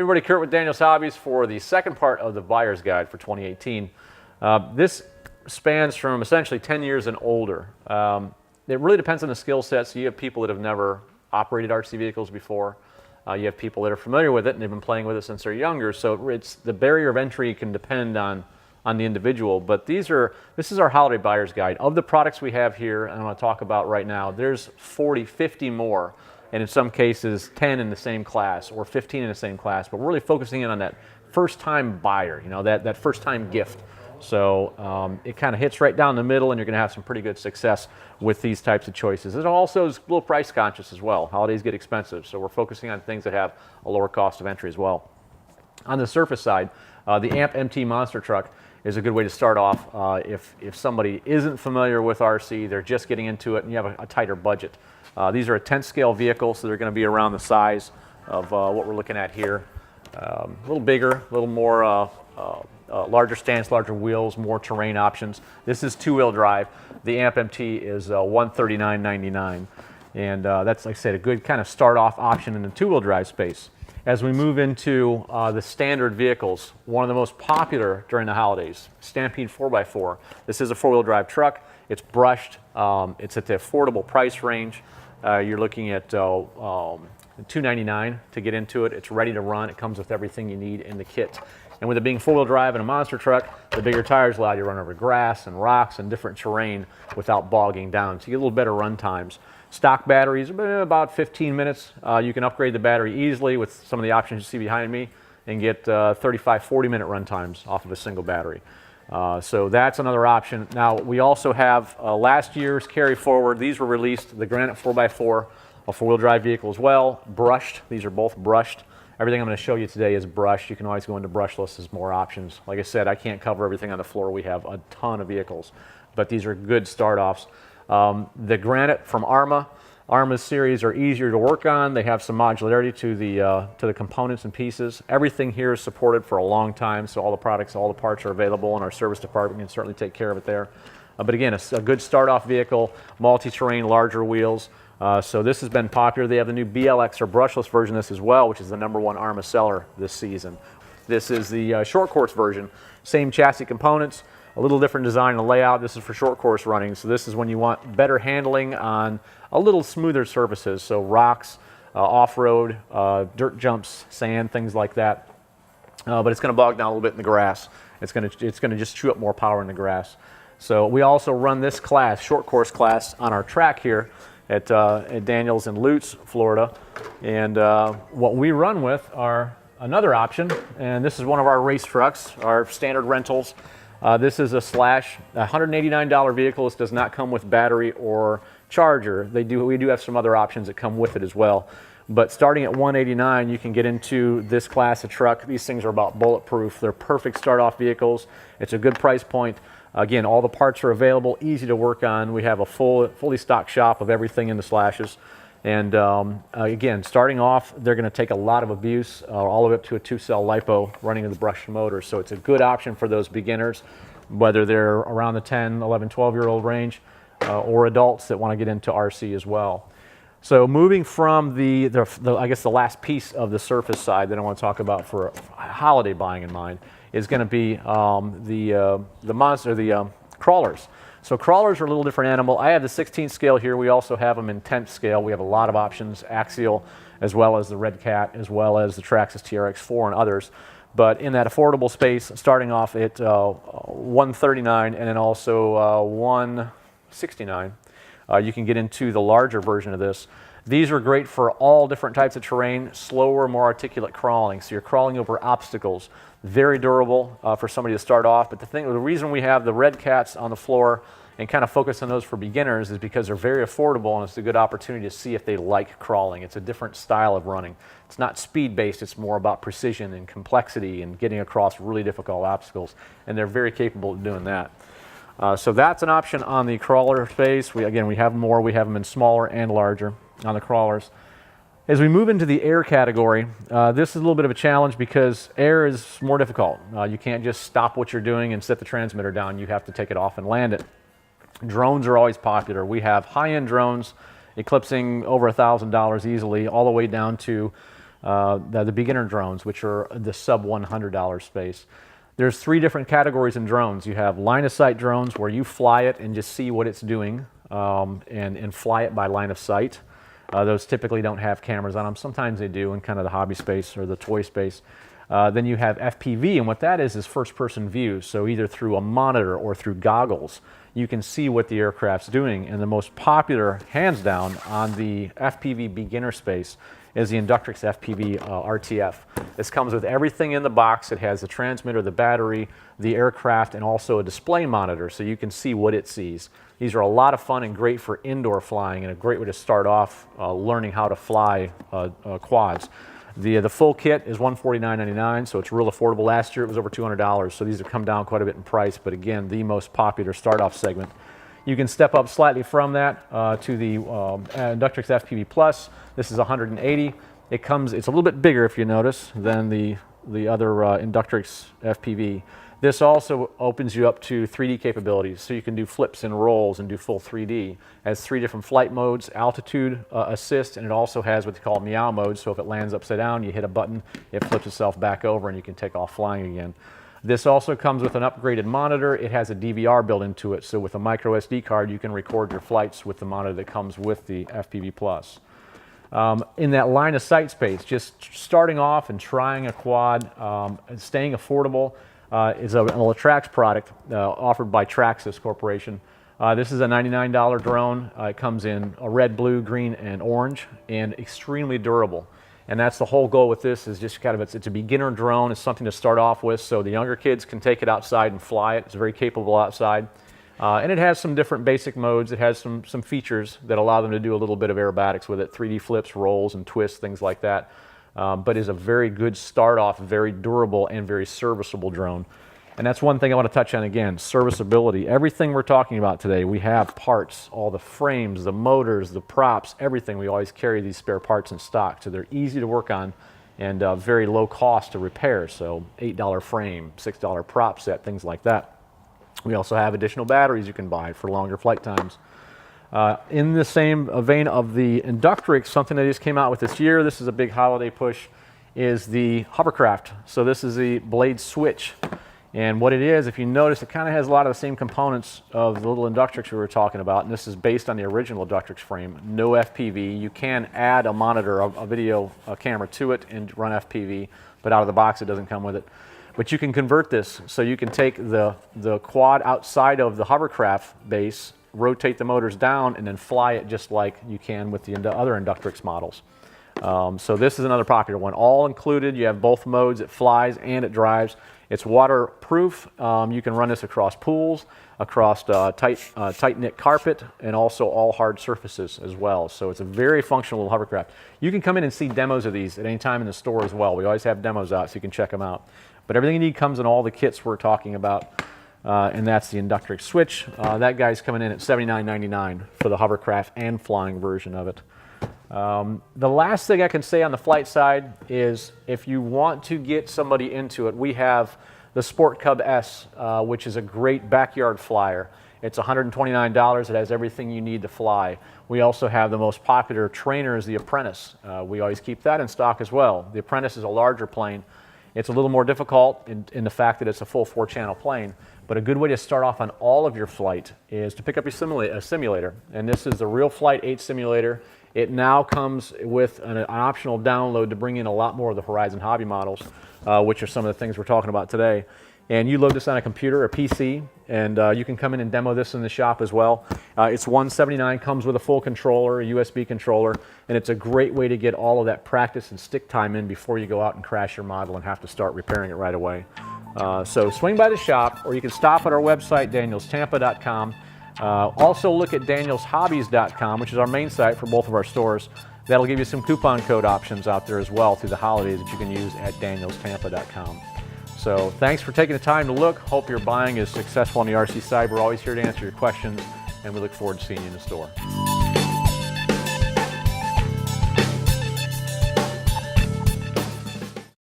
Everybody, Kurt with Daniels Hobbies for the second part of the buyer's guide for 2018. This spans from essentially 10 years and older. It really depends on the skill sets. You have people that have never operated RC vehicles before. You have people that are familiar with it and they've been playing with it since they're younger. So the barrier of entry can depend on the individual. But this is our holiday buyer's guide. Of the products we have here, and I'm going to talk about right now, there's 40, 50 more. And in some cases 10 in the same class or 15 in the same class, but we're really focusing in on that first-time buyer, you know, that first-time gift. So it kind of hits right down the middle, and you're going to have some pretty good success with these types of choices. It also is a little price conscious as well. Holidays get expensive, so we're focusing on things that have a lower cost of entry as well. On the surface side, the AMP MT monster truck is a good way to start off if somebody isn't familiar with RC, they're just getting into it, and you have a tighter budget. These are a 10th scale vehicle, so they're going to be around the size of what we're looking at here. A little bigger, a little more larger stance, larger wheels, more terrain options. This is two-wheel drive. The AMP MT is $139.99, and that's, like I said, a good kind of start-off option in the two-wheel drive space. As we move into the standard vehicles, one of the most popular during the holidays, Stampede 4x4. This is a four-wheel drive truck. It's brushed. It's at the affordable price range. You're looking at $299 to get into it. It's ready to run. It comes with everything you need in the kit. And with it being four-wheel drive and a monster truck, the bigger tires allow you to run over grass and rocks and different terrain without bogging down. So you get a little better run times. Stock batteries, about 15 minutes. You can upgrade the battery easily with some of the options you see behind me and get 35, 40-minute run times off of a single battery. So that's another option. Now, we also have last year's carry forward. These were released, the Granite 4x4, a four-wheel drive vehicle as well, brushed. These are both brushed. Everything I'm going to show you today is brushed. You can always go into brushless as more options. Like I said, I can't cover everything on the floor. We have a ton of vehicles, but these are good start-offs. The Granite from Arma. Arma's series are easier to work on. They have some modularity to the components and pieces. Everything here is supported for a long time, so all the products, all the parts are available in our service department. We can certainly take care of it there. But again, a good start-off vehicle, multi-terrain, larger wheels. So this has been popular. They have the new BLX or brushless version of this as well, which is the #1 Arma seller this season. This is the short course version. Same chassis components, a little different design and layout. This is for short course running. So this is when you want better handling on a little smoother surfaces. So rocks, off-road, dirt jumps, sand, things like that. But it's going to bog down a little bit in the grass. It's going to just chew up more power in the grass. So we also run this class, short course class, on our track here at Daniels in Lutz, Florida. And what we run with are another option, and this is one of our race trucks, our standard rentals. This is a Slash, $189 vehicle. This does not come with battery or charger. We do have some other options that come with it as well. But starting at $189, you can get into this class of truck. These things are about bulletproof. They're perfect start-off vehicles. It's a good price point. Again, all the parts are available, easy to work on. We have a fully stocked shop of everything in the Slashes. And again, starting off, they're going to take a lot of abuse, all of it to a 2-cell LiPo running with the brushed motor. So it's a good option for those beginners, whether they're around the 10, 11, 12-year-old range, or adults that want to get into RC as well. So moving from I guess the last piece of the surface side that I want to talk about for holiday buying in mind is going to be the crawlers. So crawlers are a little different animal. I have the 16th scale here. We also have them in 10th scale. We have a lot of options, axial, as well as the Red Cat, as well as the Traxxas TRX4 and others. But in that affordable space, starting off at $139 and then also $169, you can get into the larger version of this. These are great for all different types of terrain, slower, more articulate crawling. So you're crawling over obstacles. Very durable for somebody to start off. But the reason we have the Red Cats on the floor and kind of focus on those for beginners is because they're very affordable, and it's a good opportunity to see if they like crawling. It's a different style of running. It's not speed-based. It's more about precision and complexity and getting across really difficult obstacles. And they're very capable of doing that. So that's an option on the crawler space. We have more. We have them in smaller and larger on the crawlers. As we move into the air category, this is a little bit of a challenge because air is more difficult. You can't just stop what you're doing and set the transmitter down. You have to take it off and land it. Drones are always popular. We have high-end drones eclipsing over $1,000 easily, all the way down to the beginner drones, which are the sub $100 space. There's 3 different categories in drones. You have line of sight drones where you fly it and just see what it's doing and fly it by line of sight. Those typically don't have cameras on them. Sometimes they do in kind of the hobby space or the toy space. Then you have FPV, and what that is first-person view. So either through a monitor or through goggles, you can see what the aircraft's doing. And the most popular, hands down, on the FPV beginner space is the Inductrix FPV RTF. This comes with everything in the box. It has the transmitter, the battery, the aircraft, and also a display monitor so you can see what it sees. These are a lot of fun and great for indoor flying and a great way to start off learning how to fly quads. The full kit is $149.99, so it's real affordable. Last year it was over $200, so these have come down quite a bit in price, but again, the most popular start-off segment. You can step up slightly from that to the Inductrix FPV Plus. This is $180. It's a little bit bigger, if you notice, than the other Inductrix FPV. This also opens you up to 3D capabilities, so you can do flips and rolls and do full 3D. It has 3 different flight modes, altitude assist, and it also has what they call meow mode, so if it lands upside down, you hit a button, it flips itself back over and you can take off flying again. This also comes with an upgraded monitor. It has a DVR built into it, so with a micro SD card, you can record your flights with the monitor that comes with the FPV Plus. In that line of sight space, just starting off and trying a quad, staying affordable, is an Trax product offered by Traxxas Corporation. This is a $99 drone. It comes in a red, blue, green, and orange, and extremely durable. And that's the whole goal with this, is just kind of, it's a beginner drone. It's something to start off with, so the younger kids can take it outside and fly it. It's very capable outside. And it has some different basic modes. It has some features that allow them to do a little bit of aerobatics with it, 3D flips, rolls, and twists, things like that. But is a very good start-off, very durable, and very serviceable drone. And that's one thing I want to touch on again, serviceability. Everything we're talking about today, we have parts, all the frames, the motors, the props, everything. We always carry these spare parts in stock, so they're easy to work on and very low cost to repair. So $8 frame, $6 prop set, things like that. We also have additional batteries you can buy for longer flight times. In the same vein of the Inductrix, something that just came out with this year, this is a big holiday push, is the hovercraft. So this is the blade switch. And what it is, if you notice, it kind of has a lot of the same components of the little Inductrix we were talking about, and this is based on the original Inductrix frame. No FPV. You can add a monitor, a video camera to it and run FPV, but out of the box it doesn't come with it. But you can convert this, so you can take the quad outside of the hovercraft base, rotate the motors down, and then fly it just like you can with the other Inductrix models. So this is another popular one. All included, you have both modes. It flies and it drives. It's waterproof. You can run this across pools, across tight-knit carpet, and also all hard surfaces as well. So it's a very functional little hovercraft. You can come in and see demos of these at any time in the store as well. We always have demos out, so you can check them out. But everything you need comes in all the kits we're talking about, and that's the Inductrix Switch. That guy's coming in at $79.99 for the hovercraft and flying version of it. The last thing I can say on the flight side is if you want to get somebody into it, we have the Sport Cub S, which is a great backyard flyer. It's $129. It has everything you need to fly. We also have the most popular trainer is the Apprentice. We always keep that in stock as well. The Apprentice is a larger plane. It's a little more difficult in the fact that it's a full 4-channel plane, but a good way to start off on all of your flight is to pick up a simulator. And this is the Real Flight 8 simulator. It now comes with an optional download to bring in a lot more of the Horizon Hobby models, which are some of the things we're talking about today. And you load this on a computer, a PC, and you can come in and demo this in the shop as well. It's $179, comes with a full controller, a USB controller, and it's a great way to get all of that practice and stick time in before you go out and crash your model and have to start repairing it right away. So swing by the shop, or you can stop at our website, danielstampa.com. Also look at danielshobbies.com, which is our main site for both of our stores. That'll give you some coupon code options out there as well through the holidays that you can use at danielstampa.com. So thanks for taking the time to look. Hope your buying is successful on the RC side. We're always here to answer your questions, and we look forward to seeing you in the store.